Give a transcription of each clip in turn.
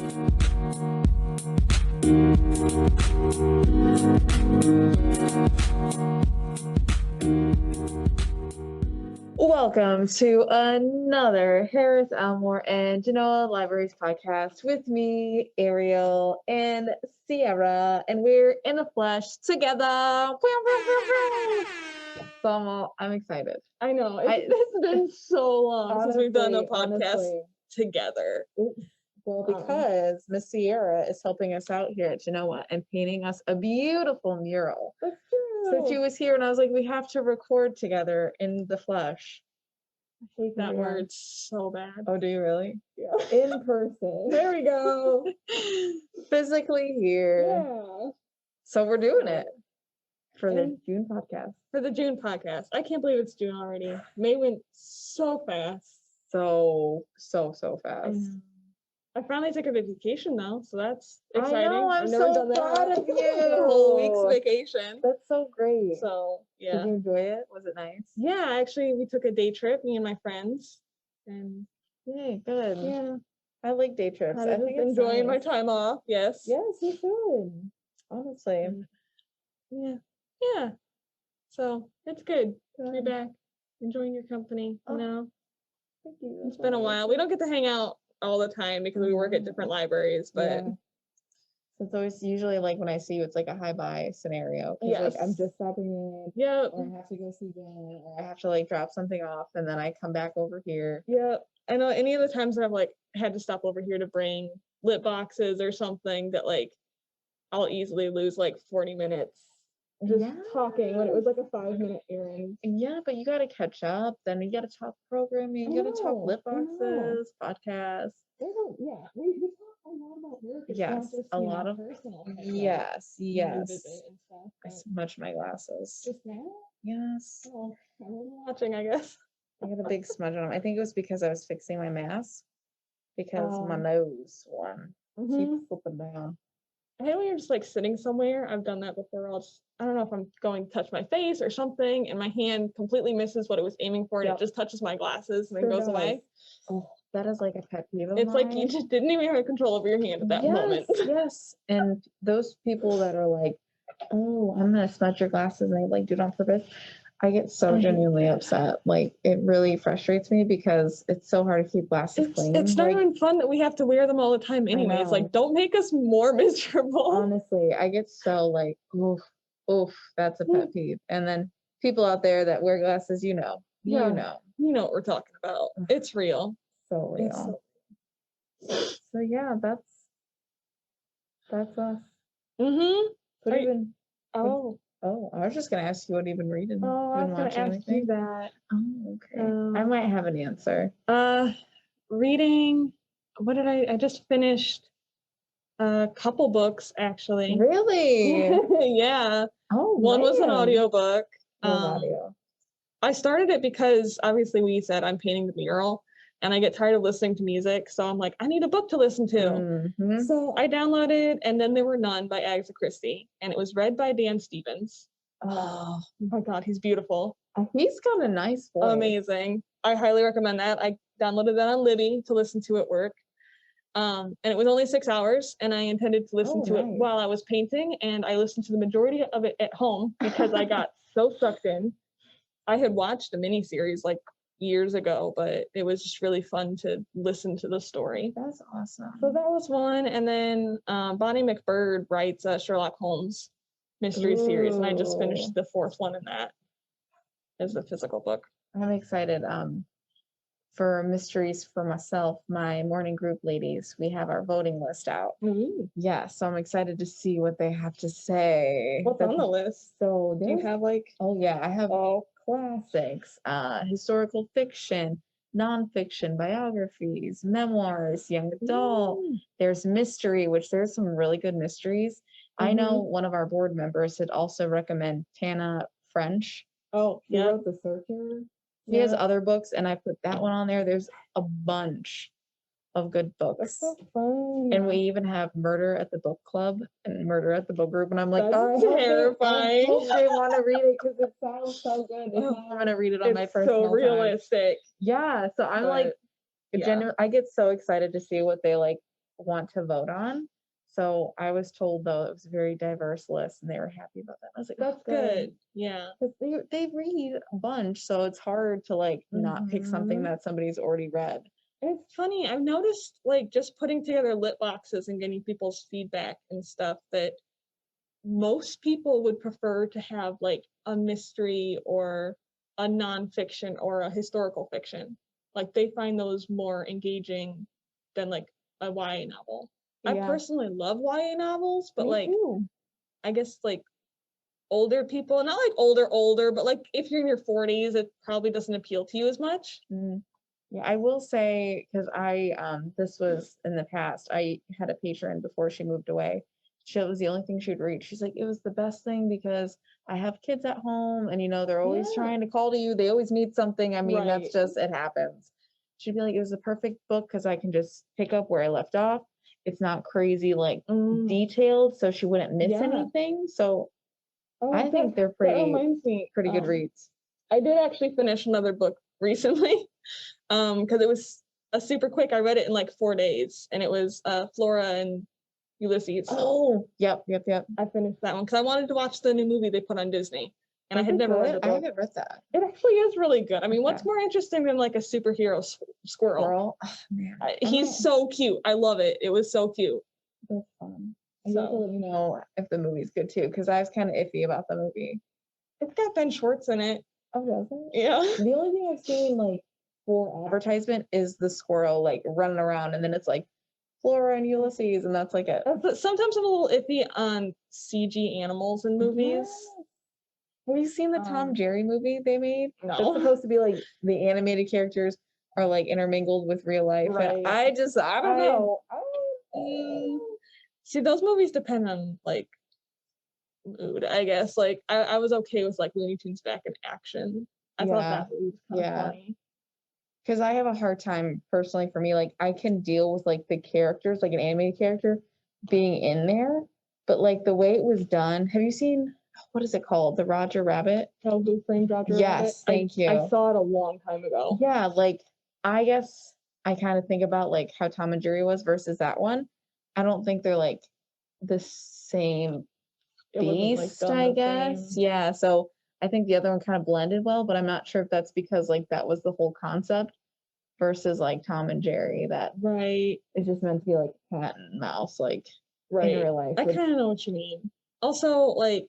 Welcome to another Harris-Elmore and Genoa Libraries podcast with me, Ariel, and Sierra, and we're in the flesh together. So I'm excited. I know. It's been so long since we've done a podcast together. Well, because Miss Sierra is helping us out here at Genoa and painting us a beautiful mural. That's true. So she was here and I was like, we have to record together in the flesh. I hate that word so bad. Oh, do you really? Yeah. In person. There we go. Physically here. Yeah. So we're doing it for the June podcast. For the June podcast. I can't believe it's June already. May went so fast. So fast. I finally took a vacation though, so that's exciting. I know, I'm so proud of you. A whole week's vacation. That's so great. So yeah. Did you enjoy it? Was it nice? Yeah, actually we took a day trip, me and my friends. And yay, good. Yeah. I like day trips. I think enjoying my time off. Yes. Yes, you should. Honestly. Yeah. Yeah. So it's good to be back. Enjoying your company, you know. Thank you. It's been a while. We don't get to hang out all the time because we work at different libraries, but so it's always usually like when I see you, it's like a hi bye scenario. Yes. Like I'm just stopping in. Yep. Or I have to go see them, or I have to like drop something off and then I come back over here. Yep. I know any of the times that I've like had to stop over here to bring lit boxes or something that like I'll easily lose like 40 minutes just talking when it was like a 5-minute errand. Yeah, but you got to catch up. Then you got to talk programming. You got to talk lit boxes, podcasts. We talk a lot about work. It's yes, not just, a lot of personal. Yes. Stuff, I smudged my glasses. Just now? Yes. Oh, I wasn't watching, I guess. I got a big smudge on them. I think it was because I was fixing my mask because my nose one keeps slipping down. I hate when you're just like sitting somewhere. I've done that before. I don't know if I'm going to touch my face or something, and my hand completely misses what it was aiming for, and it just touches my glasses and then goes away. Oh, that is like a pet peeve of It's mine. Like you just didn't even have control over your hand at that moment. Yes, and those people that are like, "Oh, I'm gonna smudge your glasses," and they like do it on purpose. I get so genuinely upset. Like it really frustrates me because it's so hard to keep glasses clean. It's not even fun that we have to wear them all the time anyways. Like don't make us more miserable. Honestly, I get so like, oof, that's a pet peeve. And then people out there that wear glasses, you know what we're talking about. It's real. So real. So yeah, that's us. What have you been? Oh, I was just gonna ask you what you've been reading. Oh, I was gonna ask you that. Oh, okay. I might have an answer. Reading. What did I just finished a couple books actually. Really? Yeah. Oh, one was an audiobook. Audio. I started it because obviously we said I'm painting the mural and I get tired of listening to music, so I'm like, I need a book to listen to. So I downloaded And Then There Were None by Agatha Christie, and it was read by Dan Stevens. Oh my God, he's beautiful. He's got a nice voice. Amazing. I highly recommend that. I downloaded that on Libby to listen to at work. And it was only 6 hours, and I intended to listen to it while I was painting, and I listened to the majority of it at home because I got so sucked in. I had watched a miniseries like years ago, but it was just really fun to listen to the story. That's awesome. So that was one, and then Bonnie McBird writes a Sherlock Holmes mystery series, and I just finished the 4th one in that as a physical book. I'm excited. For mysteries for myself, my morning group ladies, we have our voting list out. Yeah, so I'm excited to see what they have to say. What's on the list? So do you have like? Oh yeah, I have all classics, historical fiction, nonfiction, biographies, memoirs, young adult. There's mystery, which there's some really good mysteries. I know one of our board members had also recommend Tana French. Oh, he wrote The Searcher. He has other books, and I put that one on there. There's a bunch of good books. That's so fun. And we even have Murder at the Book Club and Murder at the Book Group. And I'm like, that's terrifying. I hope they want to read it because it sounds so good. I'm going to read it on my personal so realistic. Yeah. So I'm I get so excited to see what they like want to vote on. So I was told though it was a very diverse list and they were happy about that. I was like, That's good. Yeah. because they read a bunch, so it's hard to like not pick something Mhm. that somebody's already read. It's funny. I've noticed like just putting together lit boxes and getting people's feedback and stuff that most people would prefer to have like a mystery or a nonfiction or a historical fiction. Like they find those more engaging than like a YA novel. I Yeah, personally love YA novels, but me like too. I guess like older people, not like older, but like if you're in your 40s, it probably doesn't appeal to you as much. Mm. Yeah, I will say because this was in the past. I had a patron before she moved away. She it was the only thing she'd read. She's like, it was the best thing because I have kids at home and they're always Yeah. trying to call to you. They always need something. I mean, that's Right. just it happens. She'd be like, it was the perfect book because I can just pick up where I left off. It's not crazy like detailed, so she wouldn't miss Yeah. anything. So Oh, I think they're that pretty reminds me. good reads. I did actually finish another book recently, because it was a super quick. I read it in like 4 days, and it was Flora and Ulysses. Oh, yep. I finished that one because I wanted to watch the new movie they put on Disney, and I Is had it never read good? the I book. haven't read that. It actually is really good. I mean, what's Okay. more interesting than like a superhero squirrel? Girl, oh, man. He's so cute. I love it. It was so cute. That's fun. You have to So let me know if the movie's good too, because I was kind of iffy about the movie. it's got Ben Schwartz in it. Oh, does it? Yeah. The only thing I've seen like for advertisement is the squirrel like running around, and then it's like Flora and Ulysses, and that's like it. But sometimes I'm a little iffy on CG animals in movies. Have you seen the Tom Jerry movie they made? No. It's supposed to be like the animated characters are like intermingled with real life. Right. I don't know. See, those movies depend on like mood, I guess. Like I was okay with like Looney Tunes back in action. I thought that movie was kind of funny. Because I have a hard time personally for me, like I can deal with like the characters, like an animated character being in there, but like the way it was done. Have you seen what is it called? The Roger Rabbit? Oh, Who Framed Roger Rabbit? Yes, thank you. I saw it a long time ago. Yeah, like I guess I kind of think about like how Tom and Jerry was versus that one. I don't think they're like the same It wasn't, like, beast, done I the guess. same. Yeah, so I think the other one kind of blended well, but I'm not sure if that's because like that was the whole concept versus like Tom and Jerry that Right. is just meant to be like cat and mouse, like in Right. real life. I kind of know what you mean. Also, like,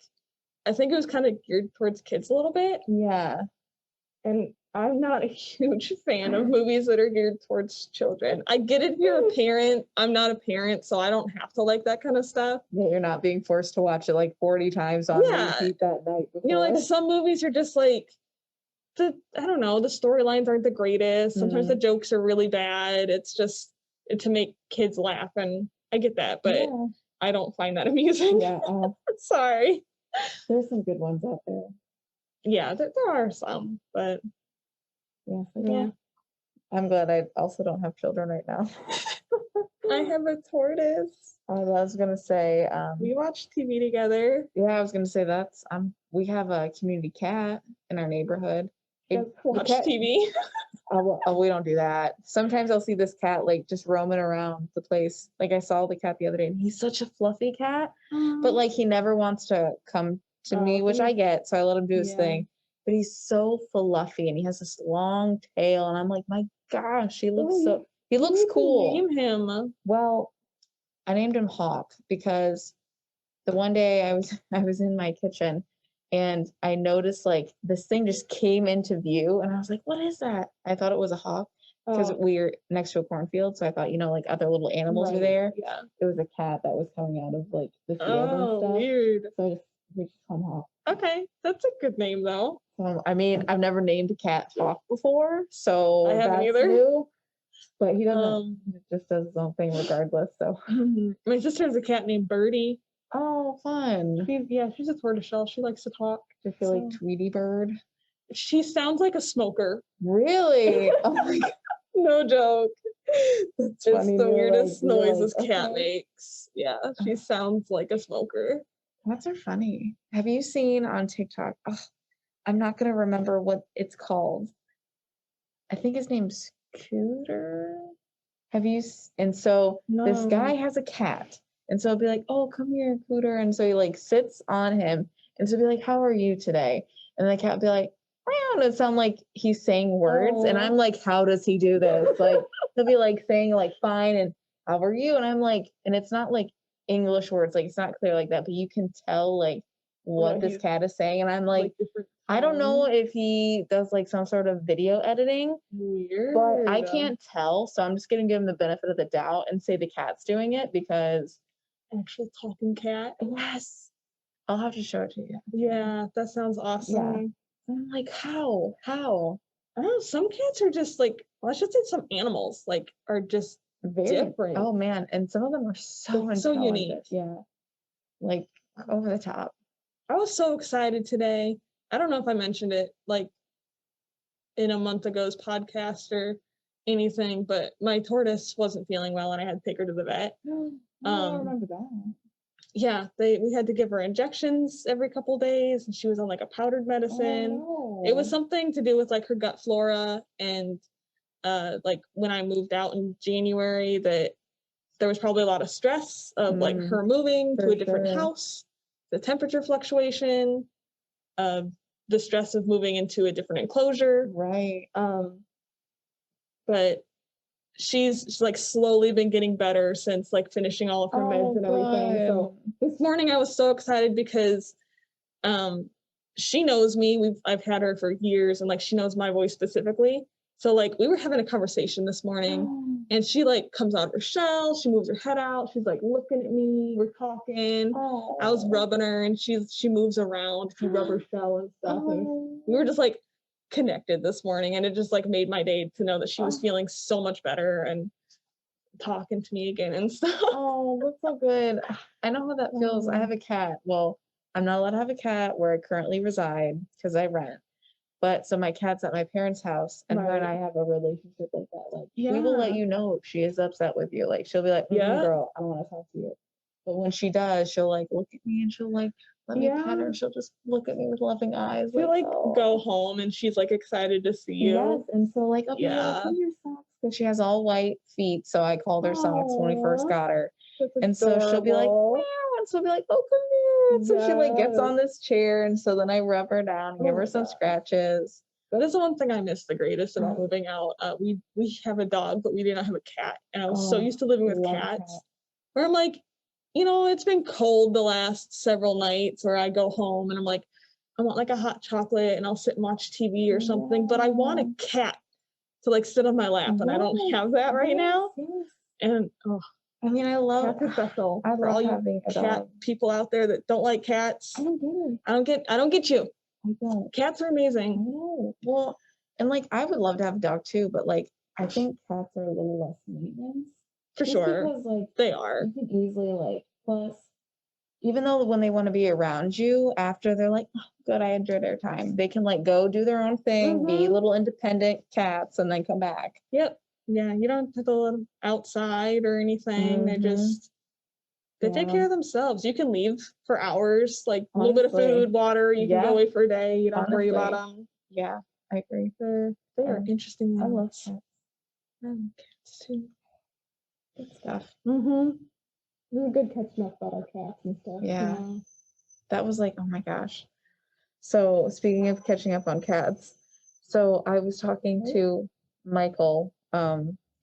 I think it was kind of geared towards kids a little bit, Yeah. and I'm not a huge fan of movies that are geared towards children. I get it if you're a parent. I'm not a parent, so I don't have to like that kind of stuff. Yeah, you're not being forced to watch it like 40 times on Yeah. repeat that night before. You know, like some movies are just like I don't know, the storylines aren't the greatest. Sometimes the jokes are really bad. It's just to make kids laugh, and I get that, but Yeah. I don't find that amusing. Yeah. Sorry. There's some good ones out there. Yeah, there are some, but Yeah. yeah. I'm glad I also don't have children right now. I have a tortoise. I was gonna say, We watch TV together. yeah, I was gonna say that's we have a community cat in our neighborhood. Watch TV. We don't do that. Sometimes I'll see this cat like just roaming around the place. Like I saw the cat the other day, and he's such a fluffy cat, but like he never wants to come to me, which I get, so I let him do his thing. But he's so fluffy, and he has this long tail, and I'm like, my gosh, he looks cool. Name him. Well, I named him Hawk because the one day I was in my kitchen and I noticed like this thing just came into view and I was like, what is that? I thought it was a hawk because we were next to a cornfield. So I thought, like other little animals were there. Yeah. It was a cat that was coming out of like the field and stuff. Weird. So we just call him Hawk. Okay, that's a good name though. I mean, I've never named a cat Hawk before, so I haven't that's either. new. But he doesn't. He just does his own thing regardless. So my sister has a cat named Birdie. Oh, fun. She's a tortoiseshell. She likes to talk. Does she like Tweety Bird? She sounds like a smoker. Really? Oh my God. No joke. That's it's funny. the weirdest noises like, cat makes. Yeah, she sounds like a smoker. Cats are funny. Have you seen on TikTok? Oh, I'm not gonna remember what it's called. I think his name's Scooter. And so this guy No. has a cat. And so I'll be like, oh, come here, Cooter. And so he like sits on him. And so I'll be like, how are you today? And the cat will be like, meow. And it sound like he's saying words. And I'm Oh. like, how does he do this? Like he'll be like saying like fine and how are you? And I'm like, and it's not like English words, like it's not clear like that, but you can tell like what this he's cat is saying. And I'm like, different I don't know tones. if he does like some sort of video editing, but I Weird. can't tell. So I'm just gonna give him the benefit of the doubt and say the cat's doing it because Actual talking cat. yes, I'll have to show it to you. Yeah, that sounds awesome. I'm like, how? How? I don't know, some cats are just like, well, I should say some animals like are just Very different. Oh man, and some of them are so They're so intelligent. unique. Yeah. Like over the top. I was so excited today. I don't know if I mentioned it like in a month ago's podcast or anything, but my tortoise wasn't feeling well and I had to take her to the vet. No, I don't Um, remember that. yeah, we had to give her injections every couple days and she was on like a powdered medicine. It was Oh, something to do with like her gut flora and like when I moved out in January that there was probably a lot of stress of like no. her moving to For a different sure. house, the temperature fluctuation, the stress of moving into a different enclosure. Right. But she's like slowly been getting better since like finishing all of her meds and everything. So this morning I was so excited because she knows me. I've had her for years and like she knows my voice specifically. So like we were having a conversation this morning and she like comes out of her shell, she moves her head out, she's like looking at me, we're talking. I was rubbing her and she moves around if you rub her shell and stuff. And we were just like connected this morning and it just like made my day to know that she was feeling so much better and talking to me again and stuff. Oh, that's so good. I know how that feels. I have a cat. Well, I'm not allowed to have a cat where I currently reside because I rent. But so my cat's at my parents' house, and her and I have a relationship like that. Like we will let you know if she is upset with you. Like she'll be like, girl, I don't want to talk to you. But when she does, she'll like look at me and she'll like let me pet her. She'll just look at me with loving eyes. You like oh. go home and she's like excited to see you. Yes, and so like, okay, I'll put your socks because she has all white feet. So I called her socks when we first got her. And so she'll be like, meow, and so I'll be like, oh, come here. And so she like gets on this chair, and so then I rub her down, give her some scratches. That is the one thing I miss the greatest about moving out. We have a dog, but we did not have a cat, and I was so used to living with cats. Where I'm like, you know, it's been cold the last several nights, where I go home and I'm like, I want like a hot chocolate, and I'll sit and watch TV or something, but I want a cat to like sit on my lap, and I don't have that right now. And I mean, I love cats are special. I For all love you having a cat dog. people out there that don't like cats, I don't get it. I don't get you. I don't. Cats are amazing. I know. Well, and like I would love to have a dog too, but like I think cats are a little less maintenance. For Just sure. because like They are. you can easily like plus even though when they want to be around you after they're like, oh, good, I enjoyed their time, they can like go do their own thing, be little independent cats, and then come back. Yep. Yeah, you don't have to let them outside or anything. They take care of themselves. You can leave for hours, like a little bit of food, water. You can go away for a day. You don't have to worry about them. Yeah, I agree. They are interesting. I love cats. I love cats too. Good stuff. We were good catching up about our cats and stuff. Yeah. That was like, oh my gosh. So speaking of catching up on cats, so I was talking to Michael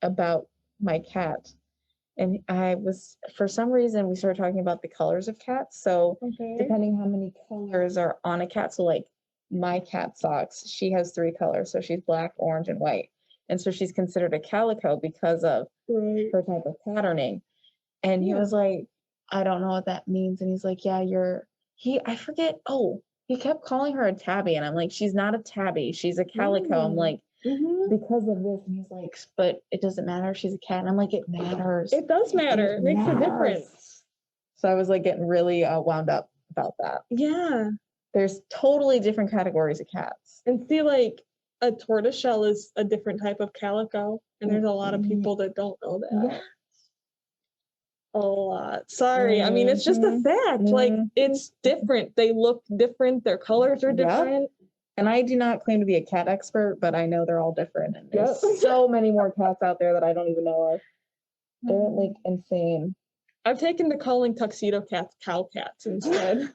about my cat. And I was, for some reason, we started talking about the colors of cats. So depending how many colors are on a cat, so like my cat socks, she has 3 colors. So she's black, orange, and white. And so she's considered a calico because of her type of patterning. And he was like, I don't know what that means. And he's like, yeah, I forget. Oh, he kept calling her a tabby. And I'm like, she's not a tabby. She's a calico. I'm like, because of this. And he's like, but it doesn't matter. She's a cat. And I'm like, it matters. It does matter. It makes a difference. So I was like getting really wound up about that. Yeah. There's totally different categories of cats. And see, like a tortoiseshell is a different type of calico. And there's a lot of people that don't know that. Yeah. A lot. Sorry. I mean, it's just a fact. Like, it's different. They look different. Their colors are different. And I do not claim to be a cat expert, but I know they're all different. And there's so many more cats out there that I don't even know of. They're like insane. I've taken to calling tuxedo cats cow cats instead.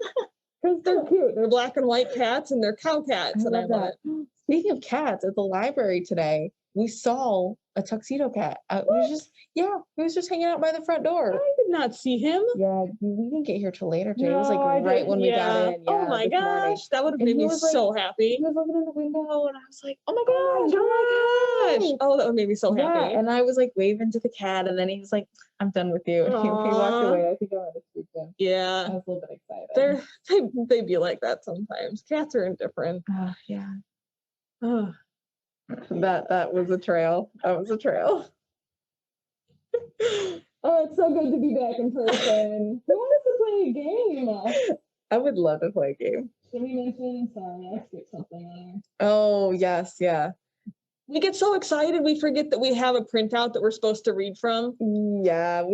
Because they're cute. They're black and white cats and they're cow cats. And I love it. Speaking of cats, at the library today, we saw a tuxedo cat. It was just hanging out by the front door. I did not see him. Yeah, we didn't get here till later today. It was like right when we got in. Yeah, oh my gosh, that would have made me so happy. He was looking in the window, and I was like, "Oh my gosh, oh, that would make me so happy." Yeah, and I was like waving to the cat, and then he was like, "I'm done with you." And he walked away. I think I wanted to speak to him. Yeah, I was a little bit excited. They be like that sometimes. Cats are indifferent. Yeah. Oh. That was a trail. That was a trail. Oh, it's so good to be back in person. Who wants to play a game? I would love to play a game. Did we mention? Sorry, I skipped something on Oh, yes, yeah. We get so excited we forget that we have a printout that we're supposed to read from. Yeah,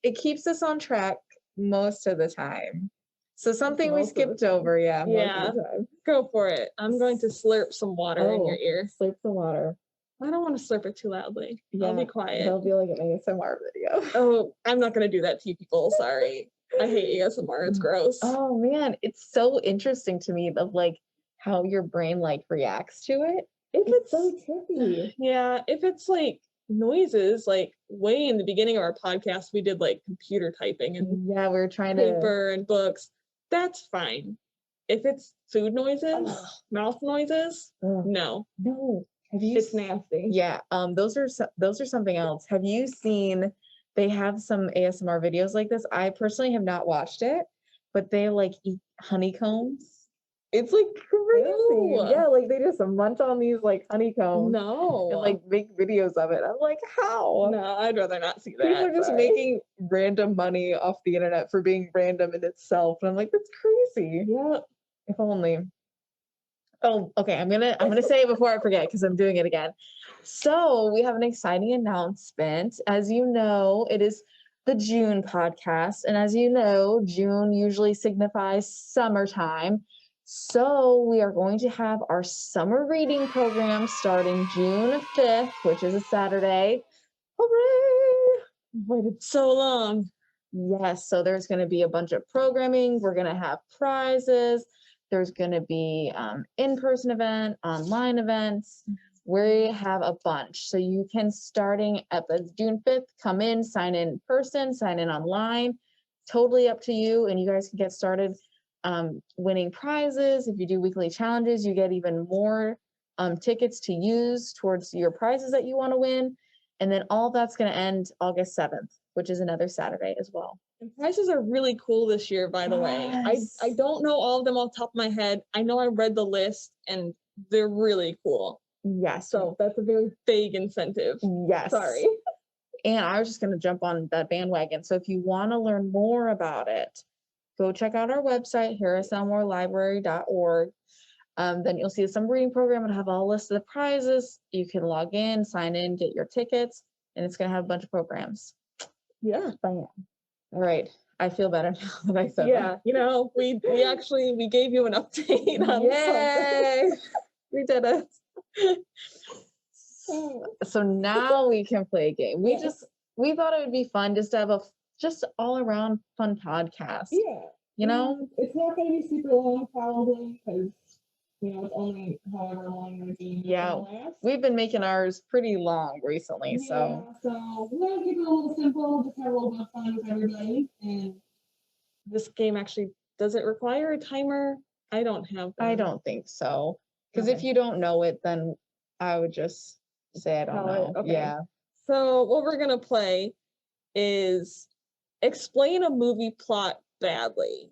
it keeps us on track most of the time. So something we skipped over, most of the time. Go for it. I'm going to slurp some water in your ear. Slurp the water. I don't want to slurp it too loudly. I'll be quiet. It'll be like an ASMR video. Oh, I'm not going to do that to you people. Sorry. I hate ASMR. It's gross. Oh, man. It's so interesting to me of like how your brain like reacts to it. It's so trippy. Yeah. If it's like noises, like way in the beginning of our podcast, we did like computer typing and we were trying paper and books. That's fine. If it's food noises, mouth noises, no. It's nasty. Yeah. Those are something else. Have you seen? They have some ASMR videos like this. I personally have not watched it, but they like eat honeycombs. It's like crazy. Ew. Yeah, like they just munch on these like honeycombs. No. And like make videos of it. I'm like, how? No, I'd rather not see that. People are just making random money off the internet for being random in itself. And I'm like, that's crazy. Yeah. If only. Oh, okay. I'm gonna say it before I forget because I'm doing it again. So we have an exciting announcement. As you know, it is the June podcast. And as you know, June usually signifies summertime. So we are going to have our summer reading program starting June 5th, which is a Saturday. Hooray! Waited so long. Yes, so there's going to be a bunch of programming. We're going to have prizes. There's going to be in-person event, online events. We have a bunch. So you can, starting at the June 5th, come in, sign in person, sign in online. Totally up to you. And you guys can get started winning prizes. If you do weekly challenges, you get even more tickets to use towards your prizes that you want to win. And then all that's going to end August 7th, which is another Saturday as well. And prizes are really cool this year, by the way. I don't know all of them off the top of my head. I know I read the list and they're really cool. Yes. So that's a very vague incentive. Yes. Sorry. And I was just going to jump on that bandwagon. So if you want to learn more about it, go check out our website, Harris-Elmore-Library.org. Then you'll see the summer reading program and have all listed the prizes. You can log in, sign in, get your tickets, and it's going to have a bunch of programs. Yeah. All right. I feel better now that I said that. Yeah. You know, we gave you an update on something. We did it. So now we can play a game. We thought it would be fun just to have a just all around fun podcast. Yeah. You know? It's not going to be super long probably because, you know, it's only however long the game lasts. We've been making ours pretty long recently, so we're going to keep it a little simple, just have a little bit of fun with everybody. And this game actually, does it require a timer? I don't have that. I don't think so. Because if you don't know it, then I would just say I don't know. Okay. Yeah. So what we're going to play is explain a movie plot badly.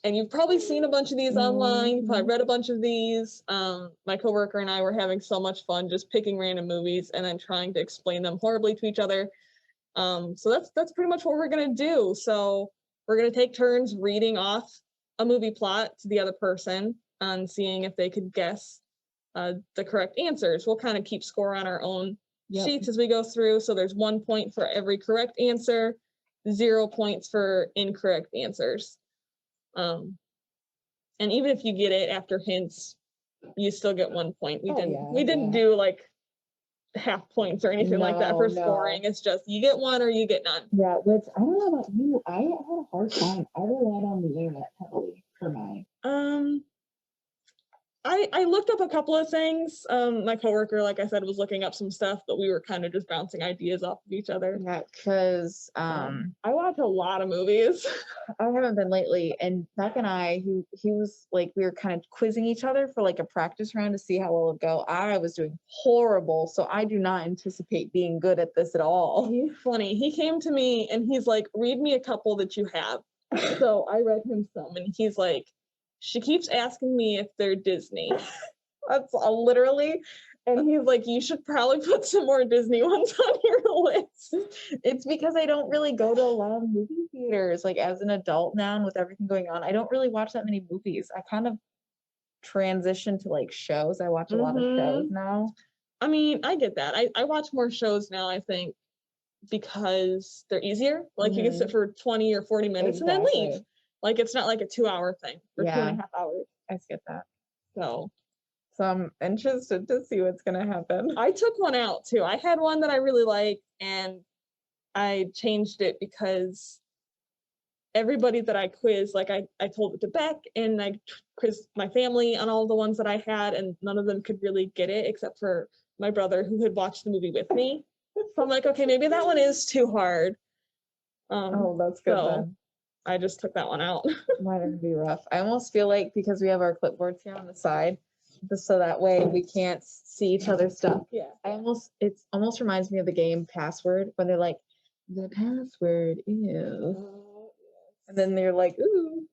And you've probably seen a bunch of these online. You've probably read a bunch of these. My coworker and I were having so much fun just picking random movies and then trying to explain them horribly to each other. So that's pretty much what we're going to do. So we're going to take turns reading off a movie plot to the other person and seeing if they could guess the correct answers. We'll kind of keep score on our own sheets as we go through. So there's 1 point for every correct answer, 0 points for incorrect answers. And even if you get it after hints, you still get 1 point. We didn't do like half points or anything like that for scoring. It's just you get one or you get none. Yeah, which I don't know about you. I had a hard time. I relied on the internet heavily for mine. I looked up a couple of things. My coworker, like I said, was looking up some stuff, but we were kind of just bouncing ideas off of each other. Yeah, because I watch a lot of movies. I haven't been lately, and Beck and I, he was like, we were kind of quizzing each other for like a practice round to see how well it would go. I was doing horrible, so I do not anticipate being good at this at all. He's funny. He came to me and he's like, read me a couple that you have. So I read him some, and he's like, she keeps asking me if they're Disney. That's literally. And he's like, you should probably put some more Disney ones on your list. It's because I don't really go to a lot of movie theaters. Like as an adult now and with everything going on, I don't really watch that many movies. I kind of transitioned to like shows. I watch a lot of shows now. I mean, I get that. I watch more shows now, I think, because they're easier. Like you can sit for 20 or 40 minutes and then leave. Like it's not like a 2-hour thing or 2.5 hours. I get that. So I'm interested to see what's gonna happen. I took one out too. I had one that I really liked and I changed it because everybody that I quizzed, like I told it to Beck and I quizzed my family on all the ones that I had, and none of them could really get it except for my brother who had watched the movie with me. So I'm like, okay, maybe that one is too hard. That's good then. I just took that one out. Might have to be rough. I almost feel like because we have our clipboards here on the side, so that way we can't see each other's stuff. Yeah. It almost reminds me of the game Password when they're like, the password is, and then they're like, ooh.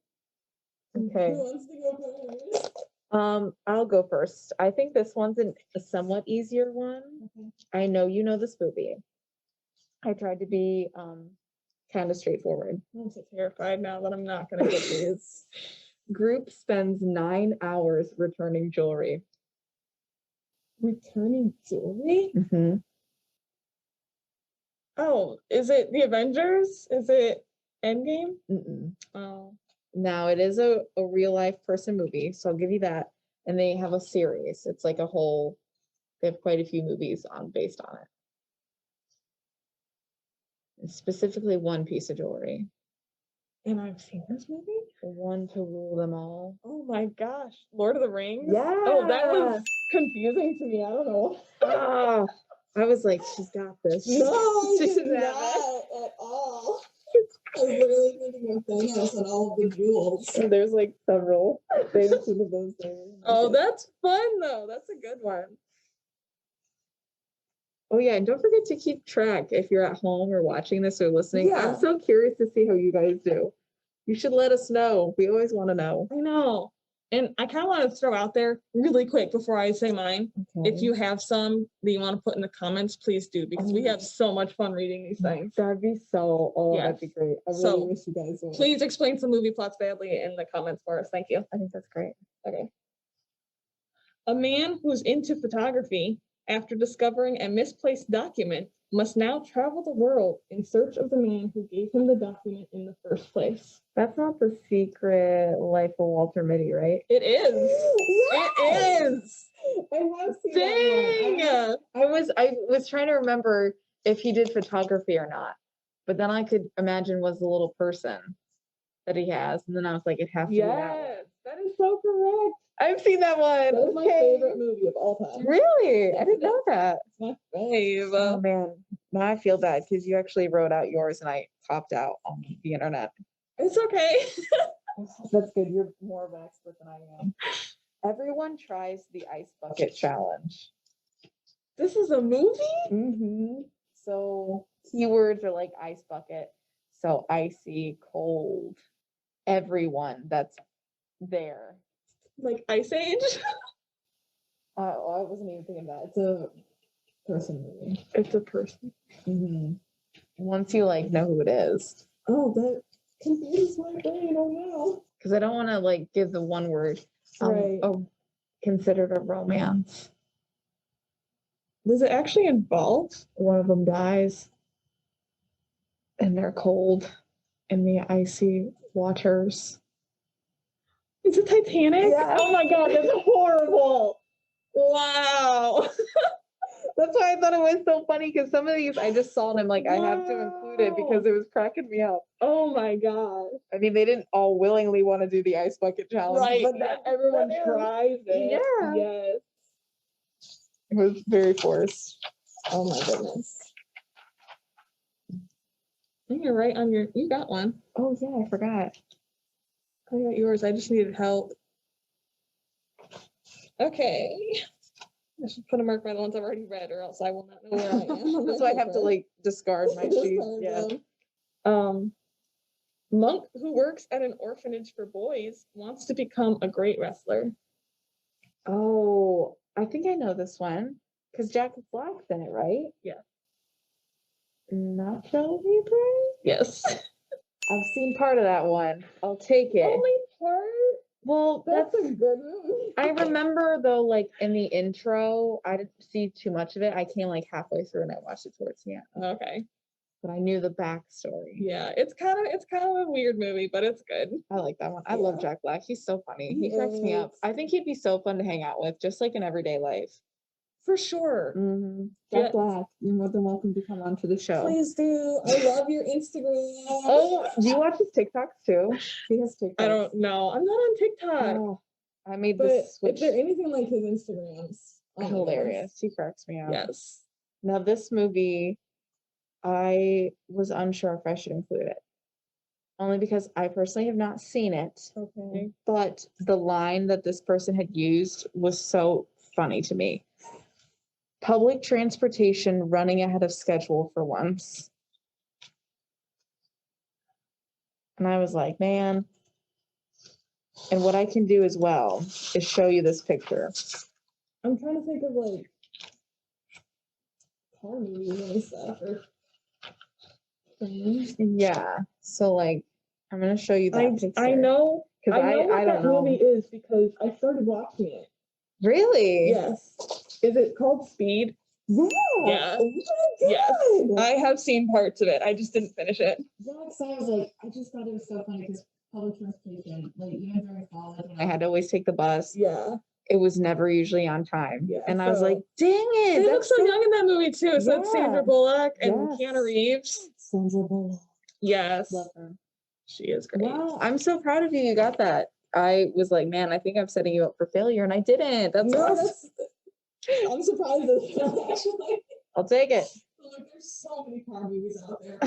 Okay. Who wants to go first? I'll go first. I think this one's a somewhat easier one. Okay. I know you know this movie. I tried to be kind of straightforward. I'm so terrified now that I'm not gonna get these. Group spends 9 hours returning jewelry. Returning jewelry? Mm-hmm. Oh, is it the Avengers? Is it Endgame? Mm-mm. Oh. Now it is a real life person movie, so I'll give you that. And they have a series. It's like they have quite a few movies based on it. And specifically one piece of jewelry. And I've seen this movie? The one to rule them all. Oh my gosh. Lord of the Rings? Yeah. Oh, that was confusing to me. I don't know. Oh, I was like, she's got this. No, she's not at all. I was literally thinking of Thanos and all of the jewels. And there's like several things of those things. Oh, that's fun though. That's a good one. Oh yeah, and don't forget to keep track if you're at home or watching this or listening. Yeah. I'm so curious to see how you guys do. You should let us know. We always want to know. I know. And I kind of want to throw out there really quick before I say mine. Okay. If you have some that you want to put in the comments, please do, because we have so much fun reading these things. That'd be that'd be great. I really wish you guys would. Please explain some movie plots badly in the comments for us. Thank you. I think that's great. Okay. A man who's into photography, after discovering a misplaced document, must now travel the world in search of the man who gave him the document in the first place. That's not The Secret Life of Walter Mitty, right? It is. Yes! It is. I have seen that one. I was trying to remember if he did photography or not, but then I could imagine was the little person that he has, and then I was like, it has to be that one. Yes, that is so correct. I've seen that one. That is my favorite movie of all time. Really? I didn't know that. It's my fave. Oh man, now I feel bad because you actually wrote out yours and I copped out on the internet. It's okay. That's good. You're more of an expert than I am. Everyone tries the ice bucket challenge. This is a movie? Mm-hmm. So keywords are like ice bucket. So icy, cold, everyone that's there. Like Ice Age? I wasn't even thinking that. It's a person movie. It's a person. Mm-hmm. Once you know who it is. Oh, that confuses my brain. Oh no. Because I don't want to give the one word. Right. Considered a romance. Does it actually involve? One of them dies. And they're cold in the icy waters. Is it Titanic? Yeah. Oh my god, that's horrible. Wow. That's why I thought it was so funny because some of these I just saw and I'm like, I have to include it because it was cracking me up. Oh my god. I mean, they didn't all willingly want to do the ice bucket challenge, Right. but Not everyone tries it. Yeah. Yes. It was very forced. Oh my goodness. I think you're right on your. You got one. Oh yeah, I forgot. I got yours. I just needed help. Okay. I should put a mark by the ones I've already read, or else I will not know where I am. That's why I have to like discard my sheets. Yeah. Monk who works at an orphanage for boys wants to become a great wrestler. Oh, I think I know this one because Jack Black's in it, right? Yeah. Nacho Libre? Yes. I've seen part of that one. I'll take it. Only part? Well, That's a good movie. I remember though, like in the intro, I didn't see too much of it. I came like halfway through and I watched it towards the end. Okay. But I knew the backstory. Yeah, it's kind of a weird movie, but it's good. I like that one. I love Jack Black. He's so funny. He cracks me up. I think he'd be so fun to hang out with, just like in everyday life. For sure. Jack Black, you're more than welcome to come on to the show. Please do. I love your Instagram. Oh, do you watch his TikToks too? He has TikToks. I don't know. I'm not on TikTok. Oh, I made this switch. If they're anything like his Instagrams, hilarious. He cracks me up. Yes. Now this movie, I was unsure if I should include it. Only because I personally have not seen it. Okay. But the line that this person had used was so funny to me. Public transportation running ahead of schedule for once. And I was like, man. And what I can do as well is show you this picture. I'm trying to think of like car movies and stuff. Yeah. So like, I'm gonna show you that picture. I know what I don't that know. movie is because I started watching it. Really? Yes. Is it called Speed? Yeah. Yeah. Oh Yes. I have seen parts of it. I just didn't finish it. Yeah, so I was like, I just thought it was so funny because public transportation, like even during college, when I had to always take the bus. Yeah. It was never usually on time. Yeah, and I was like, dang it. They look so young in that movie too. So it's Sandra Bullock and Keanu Reeves. Sandra Bullock. Yes. Love her. She is great. Wow. I'm so proud of you. You got that. I was like, man, I think I'm setting you up for failure. And I didn't. That's awesome. I'm surprised actually. I'll take it. Like, there's so many car movies out there.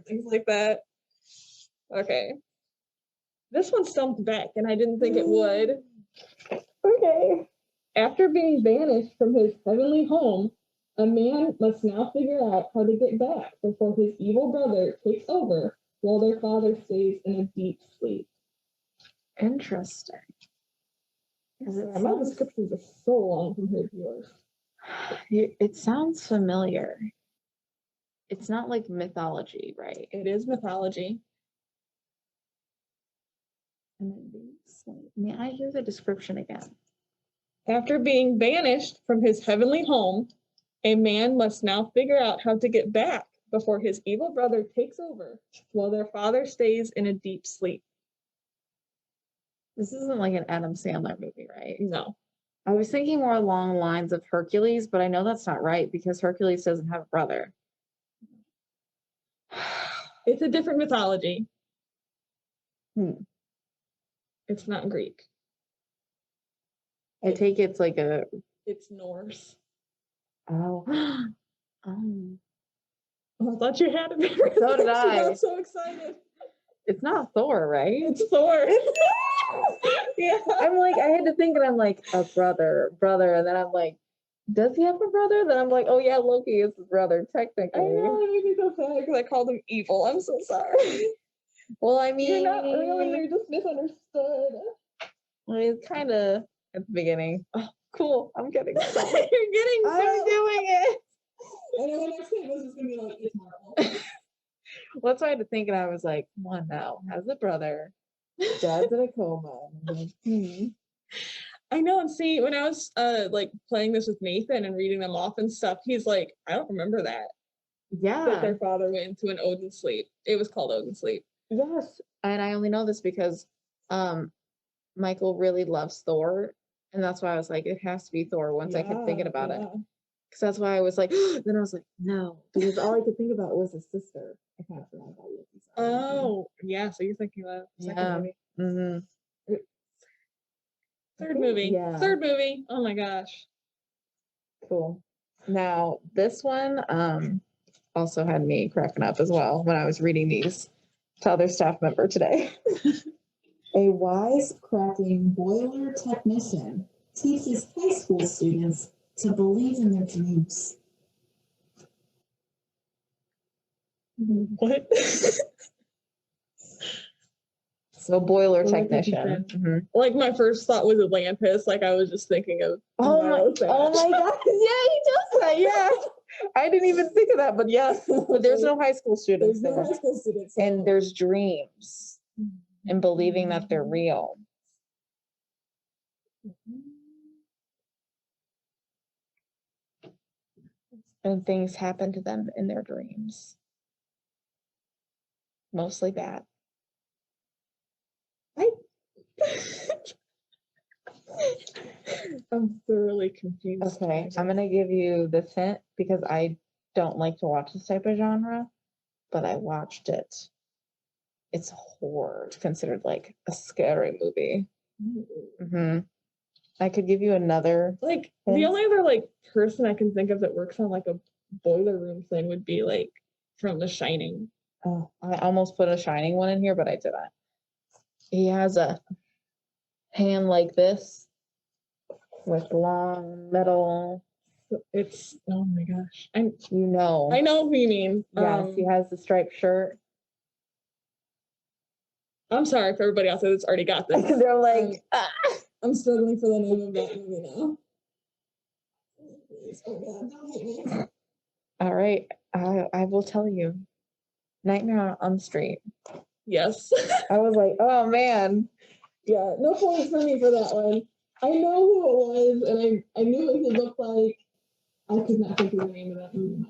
Things like that. Okay. This one stumped back and I didn't think it would. Okay. After being banished from his heavenly home, a man must now figure out how to get back before his evil brother takes over while their father stays in a deep sleep. Interesting. My descriptions are so long compared to yours. It sounds familiar. It's not like mythology, right? It is mythology. May I hear the description again? After being banished from his heavenly home, a man must now figure out how to get back before his evil brother takes over while their father stays in a deep sleep. This isn't like an Adam Sandler movie, right? No. I was thinking more along the lines of Hercules, but I know that's not right because Hercules doesn't have a brother. It's a different mythology. It's not Greek. I take it's like a... It's Norse. Oh. Oh. I thought you had it. So did I. I'm so excited. It's not Thor, right? It's Thor. Yeah. I'm like, I had to think and I'm like, a brother. And then I'm like, does he have a brother? Then I'm like, oh yeah, Loki is his brother, technically. I know, it made me so sad because I called him evil. I'm so sorry. Well, I mean, you're not really, you're just misunderstood. Well, it's kind of at the beginning. Oh, cool. I'm getting excited. You're getting I'm doing it. I know the next thing was just gonna be like, it's Marvel. Well, that's why I had to think, and I was like, come on now, has a brother, dad's in a coma. I know, and see, when I was like playing this with Nathan and reading them off and stuff, he's like, I don't remember that. Yeah. That their father went into an Odin sleep. It was called Odin sleep. Yes. And I only know this because Michael really loves Thor. And that's why I was like, it has to be Thor once I kept thinking about it. Because that's why I was like, then I was like, no, because all I could think about was his sister. I kind of forgot about Loki's. Oh, yeah. So you're thinking about second movie. Third movie. Yeah. Third movie. Oh my gosh. Cool. Now this one also had me cracking up as well when I was reading these to other staff member today. A wise-cracking boiler technician teaches high school students to believe in their dreams. What? So boiler technician. Like my first thought was Atlantis. Like I was just thinking of. Oh my god! Yeah, he does that. Yeah, I didn't even think of that, but yes. But there's no high school students there, and there's dreams and believing that they're real. And things happen to them in their dreams. Mostly bad. I'm thoroughly confused. Okay, I'm gonna give you this hint because I don't like to watch this type of genre, but I watched it. It's horror. It's considered like a scary movie. I could give you another. Like the only other like person I can think of that works on like a boiler room thing would be like from The Shining. Oh, I almost put a Shining one in here, but I didn't. He has a hand like this with long metal. It's oh my gosh. I know who you mean. Yes, he has the striped shirt. I'm sorry for everybody else that's already got this. They're like, I'm struggling for the name of that movie now. All right, I will tell you. Nightmare on the Street. Yes. I was like, oh man. Yeah, no points for me for that one. I know who it was, and I knew what he looked like. I could not think of the name of that movie.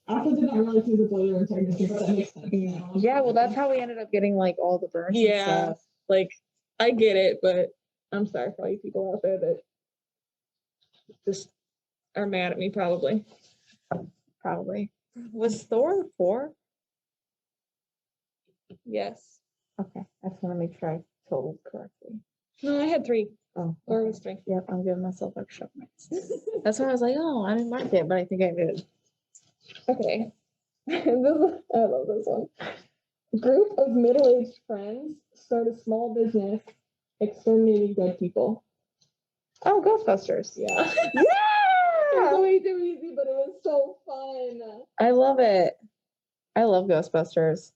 I did not realize he was a boiler and technician, but that makes sense. Yeah, well, that's how we ended up getting like all the burns. Yeah, and stuff. Like I get it, but I'm sorry for all you people out there that just are mad at me. Probably. Was Thor 4? Yes. Okay, I just want to make sure I totaled correctly. No, I had 3. Oh, Thor was 3. Yep, I'm giving myself extra points. That's why I was like, oh, I didn't mark it, but I think I did. Okay. I love this one. A group of middle-aged friends start a small business exterminating dead people. Oh, Ghostbusters. Yeah. Yeah! It was way too easy, but it was so fun. I love it. I love Ghostbusters.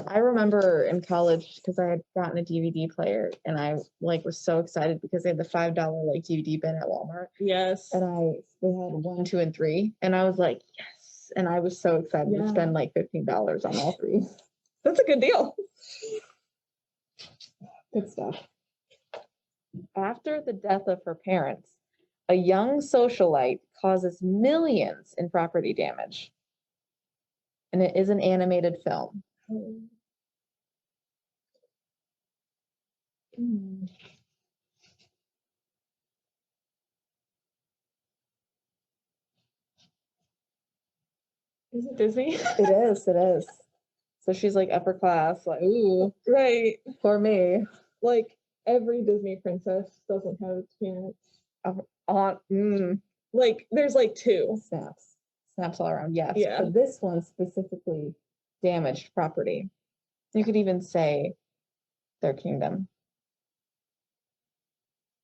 I remember in college because I had gotten a DVD player and I like was so excited because they had the $5 like DVD bin at Walmart. Yes. And they had 1, 2, and 3, and I was like, yes. And I was so excited to spend like $15 on all 3. That's a good deal. Good stuff. After the death of her parents, a young socialite causes millions in property damage. And it is an animated film. Is it Disney? It is. So she's like upper class, like, ooh. Right. For me. Like every Disney princess doesn't have its parents. Like there's like 2. Snaps all around, yes. Yeah. But this one specifically damaged property. You could even say their kingdom.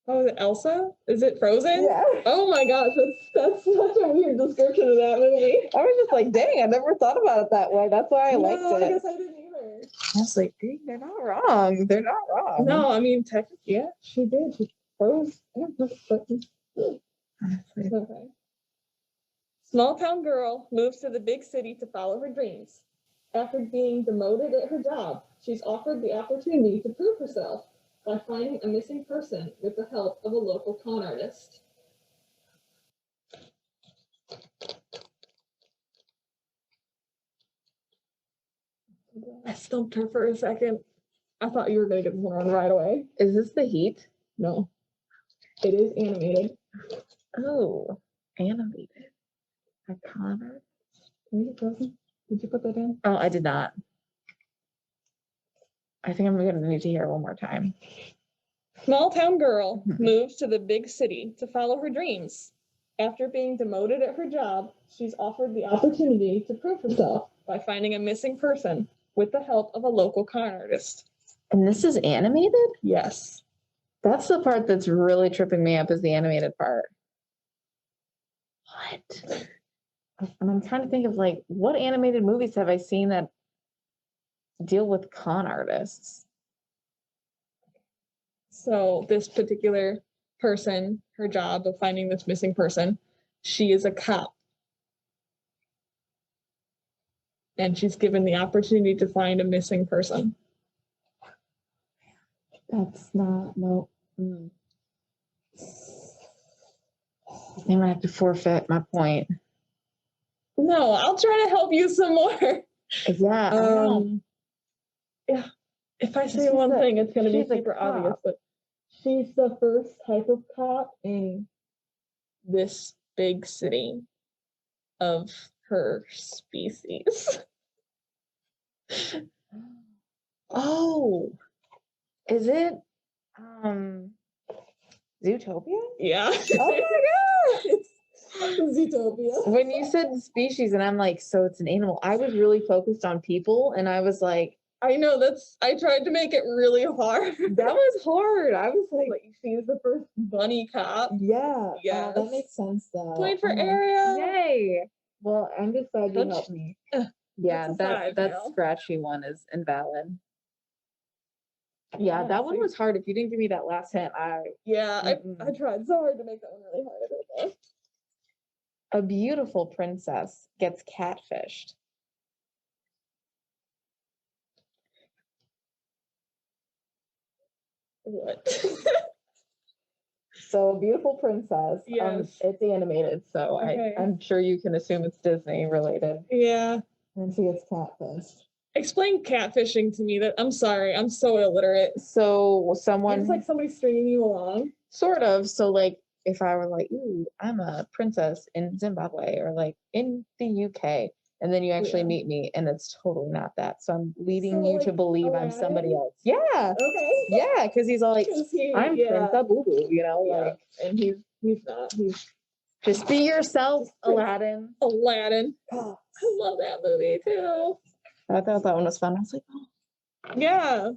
Oh, is it Elsa? Is it Frozen? Yeah. Oh my gosh, that's such a weird description of that movie. I was just like, dang, I never thought about it that way. That's why I liked it. I guess I didn't either. I was like, dang, they're not wrong. They're not wrong. No, I mean, technically, yeah, she did. She froze. Okay. Small town girl moves to the big city to follow her dreams. After being demoted at her job, she's offered the opportunity to prove herself by finding a missing person with the help of a local con artist. I stumped her for a second. I thought you were going to get this one right away. Is this The Heat? No. It is animated. Oh. Animated. By Connor. Did you put that in? Oh, I did not. I think I'm gonna need to hear it one more time. Small town girl moves to the big city to follow her dreams. After being demoted at her job, she's offered the opportunity to prove herself by finding a missing person with the help of a local con artist. And this is animated? Yes. That's the part that's really tripping me up, is the animated part. What? And I'm trying to think of like, what animated movies have I seen that deal with con artists? So this particular person, her job of finding this missing person, she is a cop. And she's given the opportunity to find a missing person. That's not, no. I'm gonna have to forfeit my point. No, I'll try to help you some more. Yeah. Yeah. If I say one thing, it's gonna be super obvious, but she's the first type of cop in this big city of her species. Oh, is it Zootopia? Yeah. Oh my god! Zootopia. When you said species and I'm like, so it's an animal, I was really focused on people and I was like, I know, I tried to make it really hard. that was hard. I was like she's the first bunny cop. Yeah. Yeah. That makes sense though. Point for Ariel. Yay. Well, I'm just glad you helped me. Yeah, That's that scratchy one is invalid. Yeah, that one was hard. If you didn't give me that last hint, I tried so hard to make that one really hard. A beautiful princess gets catfished. What? So, Beautiful Princess. Yes. It's animated, so okay. I'm sure you can assume it's Disney related. Yeah. And she gets catfished. Explain catfishing to me. I'm sorry, I'm so illiterate. So someone. It's like somebody stringing you along. Sort of. So like, if I were like, ooh, I'm a princess in Zimbabwe or like in the UK, and then you actually meet me and it's totally not that. So I'm leading you to believe I'm somebody else. Yeah. Okay. Yeah, because he's all like, I'm Prince Boo Boo, like, and he's not. He's just be yourself, Aladdin. Aladdin. Oh, I love that movie too. I thought that one was fun. I was like, oh. Yeah.